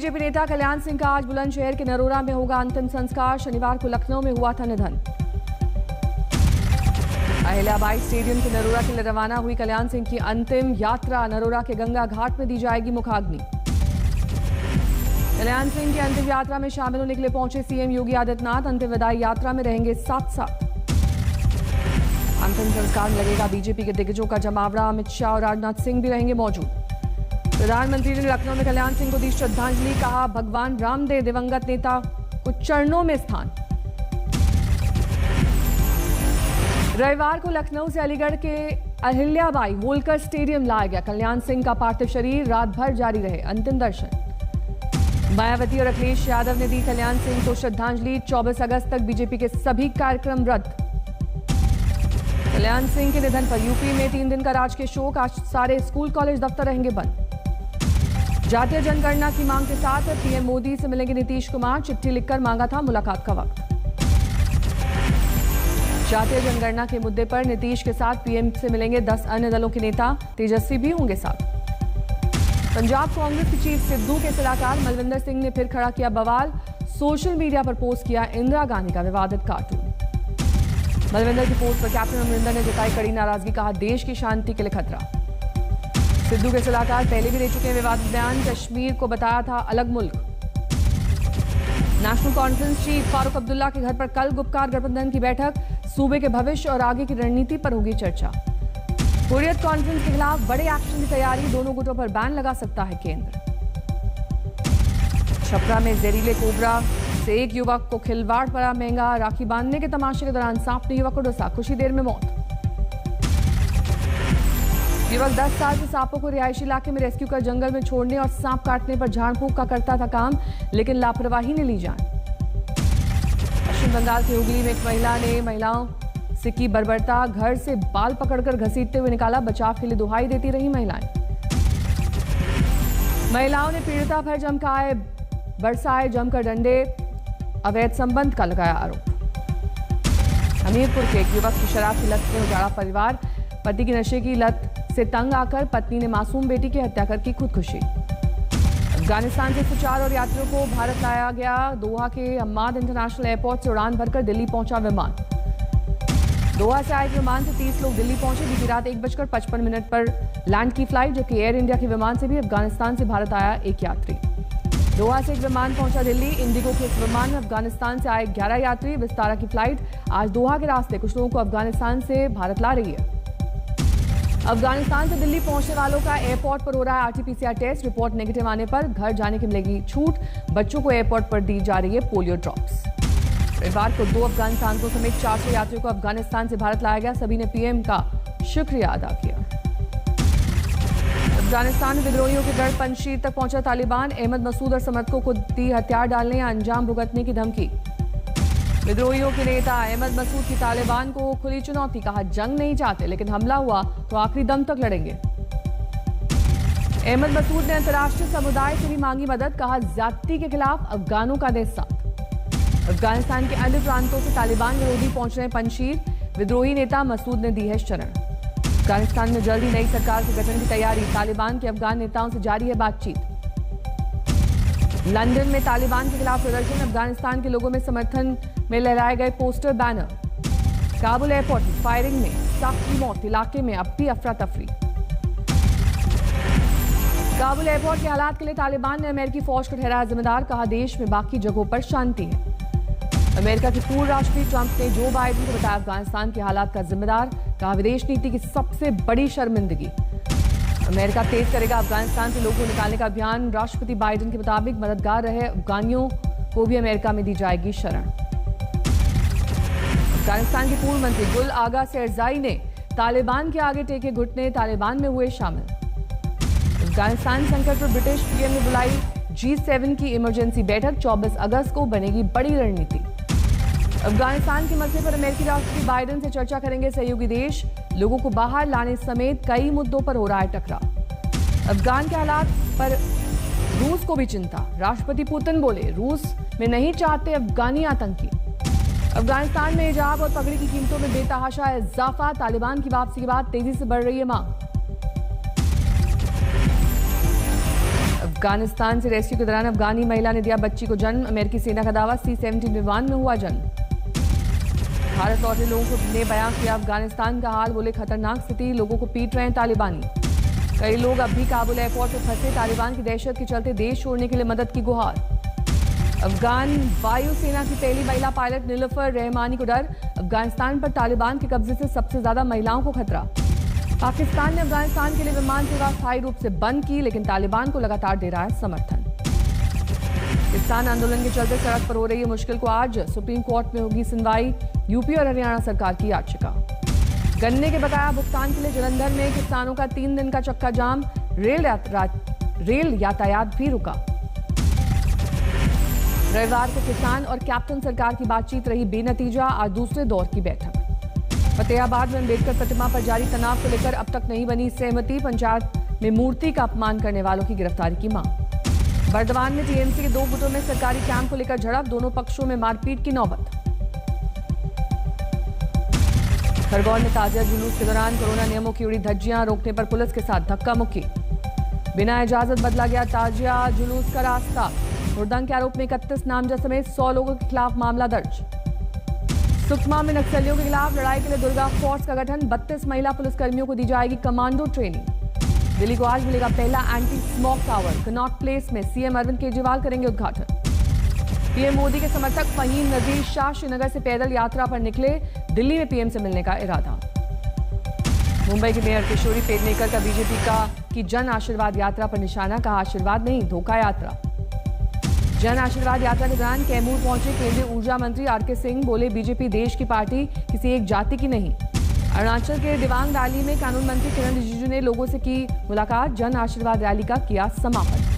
BJP नेता कल्याण सिंह का आज बुलंदशहर के नरोरा में होगा अंतिम संस्कार। शनिवार को लखनऊ में हुआ था निधन। अहिल्याबाई स्टेडियम के नरोरा के लिए रवाना हुई कल्याण सिंह की अंतिम यात्रा। नरोरा के गंगा घाट में दी जाएगी मुखाग्नि। कल्याण सिंह की अंतिम यात्रा में शामिल होने के लिए पहुंचे सीएम योगी आदित्यनाथ। अंतिम विदाई यात्रा में रहेंगे साथ। अंतिम संस्कार में लगेगा बीजेपी के दिग्गजों का जमावड़ा। अमित शाह और राजनाथ सिंह भी रहेंगे मौजूद। प्रधानमंत्री ने लखनऊ में कल्याण सिंह को दी श्रद्धांजलि। कहा, भगवान राम दे दिवंगत नेता को चरणों में स्थान। रविवार को लखनऊ से अलीगढ़ के अहिल्याबाई होलकर स्टेडियम लाया गया कल्याण सिंह का पार्थिव शरीर। रात भर जारी रहे अंतिम दर्शन। मायावती और अखिलेश यादव ने दी कल्याण सिंह को श्रद्धांजलि। 24 अगस्त तक बीजेपी के सभी कार्यक्रम रद्द। कल्याण सिंह के निधन पर यूपी में 3 दिन का राजकीय शोक। आज सारे स्कूल कॉलेज दफ्तर रहेंगे बंद। जातीय जनगणना की मांग के साथ पीएम मोदी से मिलेंगे नीतीश कुमार। चिट्ठी लिखकर मांगा था मुलाकात का वक्त। जातीय जनगणना के मुद्दे पर नीतीश के साथ पीएम से मिलेंगे 10 अन्य दलों के नेता। तेजस्वी भी होंगे साथ। पंजाब कांग्रेस की चीफ सिद्धू के सलाहकार मलविंदर सिंह ने फिर खड़ा किया बवाल। सोशल मीडिया पर पोस्ट किया इंदिरा गांधी का विवादित कार्टून। मलविंदर की पोस्ट पर कैप्टन अमरिंदर ने जताई कड़ी नाराजगी। कहा, देश की शांति के लिए खतरा। सिद्धू के सलाहकार पहले भी दे चुके हैं विवादित बयान। कश्मीर को बताया था अलग मुल्क। National conference chief Farooq Abdullah के घर पर कल गुपकार गठबंधन की बैठक। सूबे के भविष्य और आगे की रणनीति पर होगी चर्चा। हुर्रियत कॉन्फ्रेंस के खिलाफ बड़े एक्शन की तैयारी। दोनों गुटों पर बैन लगा सकता है केंद्र। छपरा में जहरीले कोबरा से एक युवक को खिलवाड़ पड़ा महंगा। राखी बांधने के तमाशे के दौरान सांप ने युवक को डसा। कुछ ही देर में मौत। युवक 10 साल से सांपों को रिहायशी इलाके में रेस्क्यू कर जंगल में छोड़ने और सांप काटने पर झाड़ फूंक का करता था काम, लेकिन लापरवाही ने ली जान। पश्चिम बंगाल के हुगली में एक महिला ने महिलाओं से की बर्बरता। घर से बाल पकड़कर घसीटते हुए निकाला। बचाव के लिए दुहाई देती रही महिलाएं। महिलाओं ने पीड़िता पर बरसाए जमकर डंडे। अवैध संबंध का लगाया आरोप। हमीरपुर के एक युवक की शराब की लत में उजाड़ा परिवार। पति की नशे की लत से तंग आकर पत्नी ने मासूम बेटी की हत्या कर की खुदकुशी। अफगानिस्तान से 104 और यात्रियों को भारत लाया गया। दोहा के हम्माद इंटरनेशनल एयरपोर्ट से उड़ान भरकर दिल्ली पहुंचा विमान। दोहा से आए विमान से 30 लोग दिल्ली पहुंचे। बीती रात 1:55 पर लैंड की फ्लाइट, जबकि एयर इंडिया के विमान से भी अफगानिस्तान से भारत आया एक यात्री। दोहा से एक विमान पहुंचा दिल्ली। इंडिगो के इस विमान में अफगानिस्तान से आए 11 यात्री। विस्तारा की फ्लाइट आज दोहा के रास्ते कुछ लोगों को अफगानिस्तान से भारत ला रही है। अफगानिस्तान से दिल्ली पहुंचने वालों का एयरपोर्ट पर हो रहा है आरटीपीसीआर टेस्ट। रिपोर्ट नेगेटिव आने पर घर जाने की मिलेगी छूट। बच्चों को एयरपोर्ट पर दी जा रही है पोलियो ड्रॉप्स। रविवार को 2 अफगान सांसदों समेत 400 यात्रियों को अफगानिस्तान से भारत लाया गया। सभी ने पीएम का शुक्रिया अदा किया। अफगानिस्तान में विद्रोहियों के गढ़ पंजशीर तक पहुंचा तालिबान। अहमद मसूद और समर्थकों को दी हथियार डालने या अंजाम भुगतने की धमकी। विद्रोहियों के नेता अहमद मसूद की तालिबान को खुली चुनौती। कहा, जंग नहीं चाहते, लेकिन हमला हुआ तो आखिरी दम तक लड़ेंगे। अहमद मसूद ने अंतर्राष्ट्रीय समुदाय से भी मांगी मदद। कहा, ज्यादती के खिलाफ अफगानों का दे साथ। अफगानिस्तान के अन्य प्रांतों से तालिबान विरोधी पहुंच रहे पंजशीर। विद्रोही नेता मसूद ने दी है शरण। अफगानिस्तान में जल्द ही नई सरकार के गठन की तैयारी। तालिबान के अफगान नेताओं से जारी है बातचीत। लंदन में तालिबान के खिलाफ प्रदर्शन। अफगानिस्तान के लोगों में समर्थन में लहराए गए पोस्टर बैनर। काबुल एयरपोर्ट में फायरिंग में स्टाफ की मौत। इलाके में अब भी अफरा तफरी। काबुल एयरपोर्ट के हालात के लिए तालिबान ने अमेरिकी फौज को ठहराया जिम्मेदार। कहा, देश में बाकी जगहों पर शांति है। अमेरिका के पूर्व राष्ट्रपति ट्रंप ने जो बाइडेन को बताया अफगानिस्तान के हालात का जिम्मेदार। कहा, विदेश नीति की सबसे बड़ी शर्मिंदगी। अमेरिका तेज करेगा अफगानिस्तान से लोगों को निकालने का अभियान। राष्ट्रपति बाइडेन के मुताबिक मददगार रहे अफगानियों को भी अमेरिका में दी जाएगी शरण। अफगानिस्तान के पूर्व मंत्री गुल आगा सरजाई ने तालिबान के आगे टेके घुटने। तालिबान में हुए शामिल। अफगानिस्तान संकट पर ब्रिटिश पीएम ने बुलाई G7 की इमरजेंसी बैठक। 24 अगस्त को बनेगी बड़ी रणनीति। अफगानिस्तान के मसले पर अमेरिकी राष्ट्रपति बाइडेन से चर्चा करेंगे सहयोगी देश। लोगों को बाहर लाने समेत कई मुद्दों पर हो रहा है टकराव। अफगान के हालात पर रूस को भी चिंता। राष्ट्रपति पुतिन बोले, रूस में नहीं चाहते अफगानी आतंकी। अफगानिस्तान में हिजाब और पगड़ी की कीमतों में बेतहाशा इजाफा। तालिबान की वापसी के बाद तेजी से बढ़ रही है मांग। अफगानिस्तान से रेस्क्यू के दौरान अफगानी महिला ने दिया बच्ची को जन्म। अमेरिकी सेना का दावा C-17 विमान में हुआ जन्म। भारत लौटे लोगों ने बयान किया अफगानिस्तान का हाल, बोले खतरनाक स्थिति, लोगों को पीट रहे हैं तालिबानी। कई लोग अब भी काबुल एयरपोर्ट पर फंसे, तालिबान की दहशत के चलते देश छोड़ने के लिए मदद की गुहार। अफगान वायुसेना की पहली महिला पायलट नीलुफर रहमानी को डर, अफगानिस्तान पर तालिबान के कब्जे से सबसे ज्यादा महिलाओं को खतरा। पाकिस्तान ने अफगानिस्तान के लिए विमान सेवा स्थायी रूप से बंद की, लेकिन तालिबान को लगातार दे रहा है समर्थन। किसान आंदोलन के चलते सड़क पर हो रही है मुश्किल को आज सुप्रीम कोर्ट में होगी सुनवाई। यूपी और हरियाणा सरकार की याचिका। गन्ने के बकाया भुगतान के लिए जलंधर में किसानों का 3 दिन का चक्का जाम, रेल यातायात भी रुका। रविवार को किसान और कैप्टन सरकार की बातचीत रही बेनतीजा, आज दूसरे दौर की बैठक। फतेहाबाद में अम्बेडकर प्रतिमा पर जारी तनाव को लेकर अब तक नहीं बनी सहमति, पंचायत में मूर्ति का अपमान करने वालों की गिरफ्तारी की मांग। बर्दवान में टीएमसी के 2 गुटों में सरकारी कैंप को लेकर झड़प, दोनों पक्षों में मारपीट की नौबत। खरगोन में ताजिया जुलूस के दौरान कोरोना नियमों की उड़ी धज्जियां, रोकने पर पुलिस के साथ धक्का मुक्की। बिना इजाजत बदला गया ताजिया जुलूस का रास्ता। हुड़दंग के आरोप में 31 नामजद समेत 100 लोगों के खिलाफ मामला दर्ज। सुकमा में नक्सलियों के खिलाफ लड़ाई के लिए दुर्गा फोर्स का गठन, 32 महिला पुलिसकर्मियों को दी जाएगी कमांडो ट्रेनिंग। दिल्ली को आज मिलेगा पहला anti smoke tower, Connaught place में सीएम अरविंद केजरीवाल करेंगे उद्घाटन। पीएम मोदी के समर्थक फहीम नजीर शाह श्रीनगर से पैदल यात्रा पर निकले, दिल्ली में पीएम से मिलने का इरादा। मुंबई की मेयर किशोरी पेडनेकर का बीजेपी की जन आशीर्वाद यात्रा पर निशाना, कहा आशीर्वाद नहीं धोखा यात्रा। जन आशीर्वाद यात्रा के दौरान कैमूर पहुंचे केंद्रीय ऊर्जा मंत्री आरके सिंह, बोले बीजेपी देश की पार्टी, किसी एक जाति की नहीं। अरुणाचल के दिवांग रैली में कानून मंत्री किरण रिजिजू ने लोगों से की मुलाकात, जन आशीर्वाद रैली का किया समापन।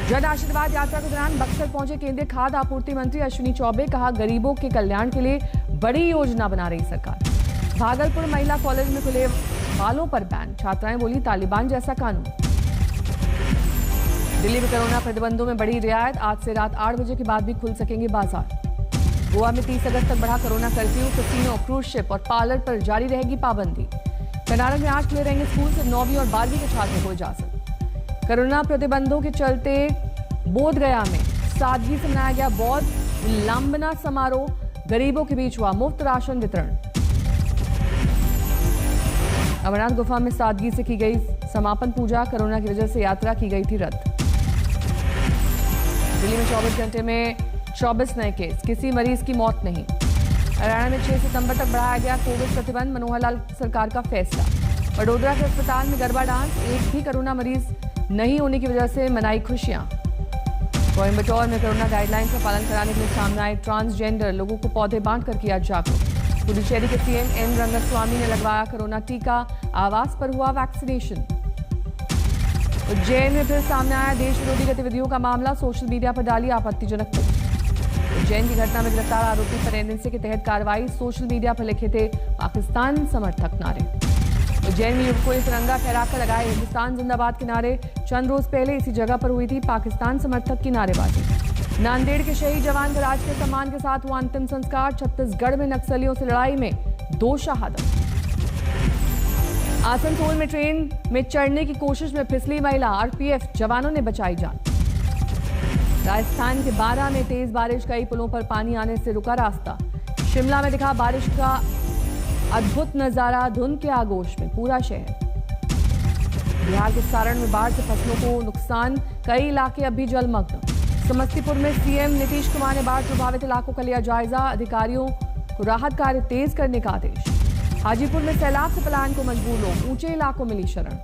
जन आशीर्वाद यात्रा के दौरान बक्सर पहुंचे केंद्रीय खाद्य आपूर्ति मंत्री अश्विनी चौबे, कहा गरीबों के कल्याण के लिए बड़ी योजना बना रही सरकार। भागलपुर महिला कॉलेज में खुले बालों पर बैन, छात्राएं बोली तालिबान जैसा कानून। दिल्ली में कोरोना प्रतिबंधों में बड़ी रियायत, आज से रात 8 बजे के बाद भी खुल सकेंगे बाजार। गोवा में 30 अगस्त तक बढ़ा corona curfew, casino, cruise ship और पार्लर पर जारी रहेगी पाबंदी। कर्नाटक में आज खुले रहेंगे स्कूल, से 9वीं और 12वीं के छात्रों को इजाजत। कोरोना प्रतिबंधों के चलते बोधगया में सादगी से मनाया गया बौद्ध विलंबना समारोह, गरीबों के बीच हुआ मुफ्त राशन वितरण। अमरनाथ गुफा में सादगी से की गई समापन पूजा, कोरोना की वजह से यात्रा की गई थी रद्द। दिल्ली में 24 घंटे में 24 नए केस, किसी मरीज की मौत नहीं। हरियाणा में 6 सितंबर तक बढ़ाया गया कोविड प्रतिबंध, मनोहर लाल सरकार का फैसला। वडोदरा के अस्पताल में गरबा डांस, एक भी कोरोना मरीज नहीं होने की वजह से मनाई खुशियां। कोयम्बटूर में कोरोना गाइडलाइंस का पालन कराने के लिए सामने आए ट्रांसजेंडर, लोगों को पौधे बांटकर किया जागरूक। पुडुचेरी के सीएम एन रंगस्वामी ने लगवाया कोरोना टीका, आवास पर हुआ वैक्सीनेशन। उज्जैन में फिर सामने आया देश विरोधी गतिविधियों का मामला, सोशल मीडिया पर डाली आपत्तिजनक पोस्ट। उज्जैन की घटना में गिरफ्तार आरोपी पर एनएसए के तहत कार्रवाई, सोशल मीडिया पर लिखे थे पाकिस्तान समर्थक नारे। उज्जैन में युवकों ने तिरंगा फहराकर लगाए हिंदुस्तान जिंदाबाद के नारे, चंद रोज पहले इसी जगह पर हुई थी पाकिस्तान समर्थक की नारेबाजी। नांदेड़ के शहीद जवान का राजकीय सम्मान के साथ हुआ अंतिम संस्कार। छत्तीसगढ़ में नक्सलियों से लड़ाई में 2 शहादत। आसनसोल में ट्रेन में चढ़ने की कोशिश में फिसली महिला, आरपीएफ जवानों ने बचाई जान। राजस्थान के 12 में तेज बारिश, कई पुलों पर पानी आने से रुका रास्ता। शिमला में दिखा बारिश का अद्भुत नजारा, धुंध के आगोश में पूरा शहर। बिहार के सारण में बाढ़ से फसलों को नुकसान, कई इलाके अभी जलमग्न। समस्तीपुर में सीएम नीतीश कुमार ने बाढ़ प्रभावित इलाकों का लिया जायजा, अधिकारियों को राहत कार्य तेज करने का आदेश। हाजीपुर में सैलाब से पलायन को मजबूर लोग, ऊंचे इलाकों में ली शरण।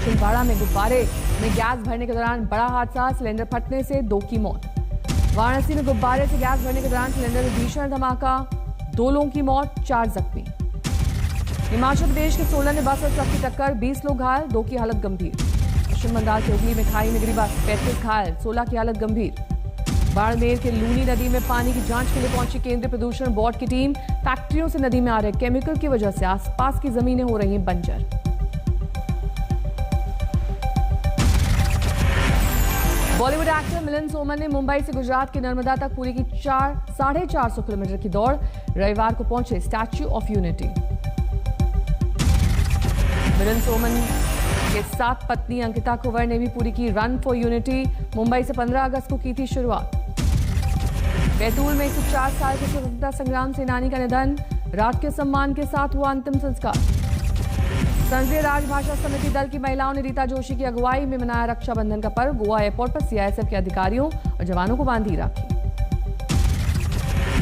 छिंदवाड़ा में गुब्बारे में गैस भरने के दौरान बड़ा हादसा, सिलेंडर फटने से 2 की मौत। वाराणसी में गुब्बारे से गैस भरने के दौरान सिलेंडर में भीषण धमाका, 2 लोगों की मौत, 4 जख्मी। हिमाचल प्रदेश के सोलन में बस और ट्रक की टक्कर, 20 लोग घायल, 2 की हालत गंभीर। पश्चिम बंगाल के हुगली में खाई में गिरी बस, 35 घायल, 16 की हालत गंभीर। बाड़मेर के लूनी नदी में पानी की जांच के लिए पहुंची केंद्रीय प्रदूषण बोर्ड की टीम, फैक्ट्रियों से नदी में आ रहे केमिकल की वजह से आसपास की जमीनें हो रही हैं बंजर। बॉलीवुड एक्टर मिलिंद सोमन ने मुंबई से गुजरात के नर्मदा तक पूरी की 450 किलोमीटर की दौड़, रविवार को पहुंचे statue of unity. Milind Soman के साथ पत्नी अंकिता कुंवर ने भी पूरी की रन फॉर यूनिटी। मुंबई से 15 अगस्त को की थी शुरुआत। बैतूल में 104 साल के स्वतंत्रता संग्राम सेनानी का निधन, राजकीय सम्मान के साथ हुआ अंतिम संस्कार। संसदीय राजभाषा समिति दल की महिलाओं ने रीता जोशी की अगुवाई में मनाया रक्षाबंधन का पर्व। गोवा एयरपोर्ट पर सीआईएसएफ के अधिकारियों और जवानों को बांधी राखी।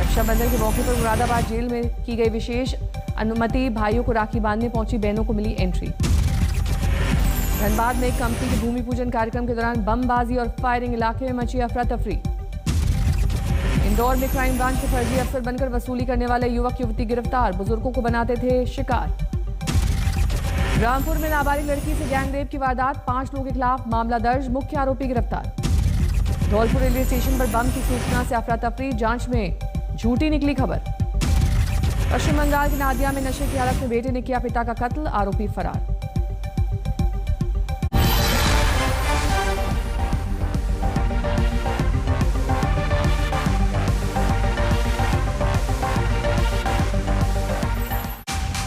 रक्षाबंधन के मौके पर मुरादाबाद जेल में की गई विशेष अनुमति, भाइयों को राखी बांधने पहुंची बहनों को मिली एंट्री। धनबाद में एक कंपनी के भूमि पूजन कार्यक्रम के दौरान बमबाजी और फायरिंग, इलाके में मची अफरा तफरी। इंदौर में क्राइम ब्रांच के फर्जी अफसर बनकर वसूली करने वाले युवक युवती गिरफ्तार, बुजुर्गों को बनाते थे शिकार। रामपुर में नाबालिग लड़की से गैंगरेप की वारदात, 5 लोगों के खिलाफ मामला दर्ज, मुख्य आरोपी गिरफ्तार। धौलपुर रेलवे स्टेशन पर बम की सूचना से अफरा तफरी, जांच में झूठी निकली खबर। पश्चिम बंगाल के नादिया में नशे की हालत में बेटे ने किया पिता का कत्ल, आरोपी फरार।